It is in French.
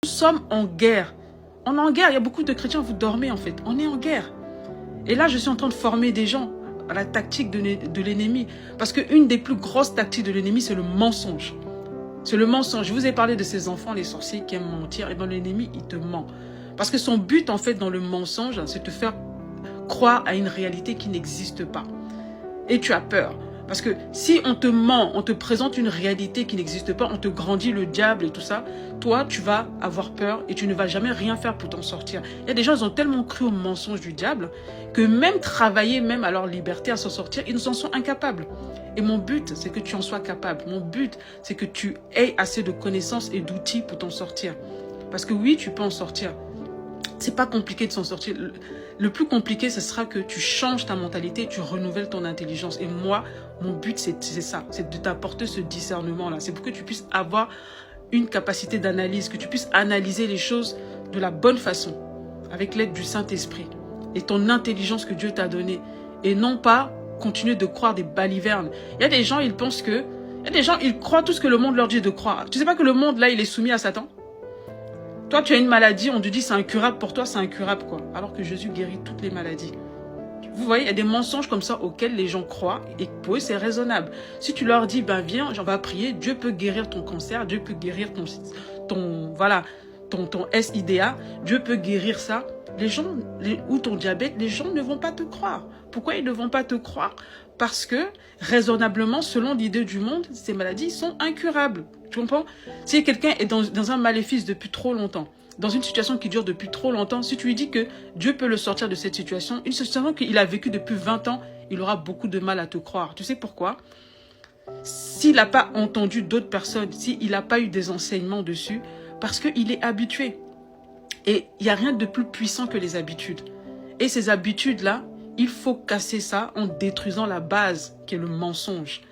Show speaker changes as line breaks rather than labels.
Nous sommes en guerre. On est en guerre. Il y a beaucoup de chrétiens, vous dormez en fait. On est en guerre. Et là, je suis en train de former des gens à la tactique de l'ennemi. Parce qu'une des plus grosses tactiques de l'ennemi, c'est le mensonge. C'est le mensonge. Je vous ai parlé de ces enfants, les sorciers qui aiment mentir. Et bien l'ennemi, il te ment. Parce que son but, en fait, dans le mensonge, c'est de te faire croire à une réalité qui n'existe pas. Et tu as peur. Parce que si on te ment, on te présente une réalité qui n'existe pas, on te grandit le diable et tout ça, toi, tu vas avoir peur et tu ne vas jamais rien faire pour t'en sortir. Il y a des gens, ils ont tellement cru au mensonge du diable que même travailler, même à leur liberté, à s'en sortir, ils en sont incapables. Et mon but, c'est que tu en sois capable. Mon but, c'est que tu aies assez de connaissances et d'outils pour t'en sortir. Parce que oui, tu peux en sortir. C'est pas compliqué de s'en sortir. Le plus compliqué, ce sera que tu changes ta mentalité, tu renouvelles ton intelligence. Et moi, mon but, c'est ça. C'est de t'apporter ce discernement-là. C'est pour que tu puisses avoir une capacité d'analyse, que tu puisses analyser les choses de la bonne façon, avec l'aide du Saint-Esprit et ton intelligence que Dieu t'a donnée. Et non pas continuer de croire des balivernes. Il y a des gens, ils pensent que... Il y a des gens, ils croient tout ce que le monde leur dit de croire. Tu sais pas que le monde, là, il est soumis à Satan? Toi, tu as une maladie, on te dit c'est incurable, pour toi c'est incurable quoi. Alors que Jésus guérit toutes les maladies. Vous voyez, il y a des mensonges comme ça auxquels les gens croient et pour eux c'est raisonnable. Si tu leur dis, ben viens, on va prier, Dieu peut guérir ton cancer, Dieu peut guérir ton SIDA, Dieu peut guérir ça. Les gens, ou ton diabète, les gens ne vont pas te croire. Pourquoi ils ne vont pas te croire? Parce que, raisonnablement, selon l'idée du monde, ces maladies sont incurables. Tu comprends? Si quelqu'un est dans un maléfice depuis trop longtemps, dans une situation qui dure depuis trop longtemps, si tu lui dis que Dieu peut le sortir de cette situation, une situation qu'il a vécue depuis 20 ans, il aura beaucoup de mal à te croire. Tu sais pourquoi? S'il n'a pas entendu d'autres personnes, s'il n'a pas eu des enseignements dessus, parce qu'il est habitué. Et il n'y a rien de plus puissant que les habitudes. Et ces habitudes-là, il faut casser ça en détruisant la base qui est le mensonge.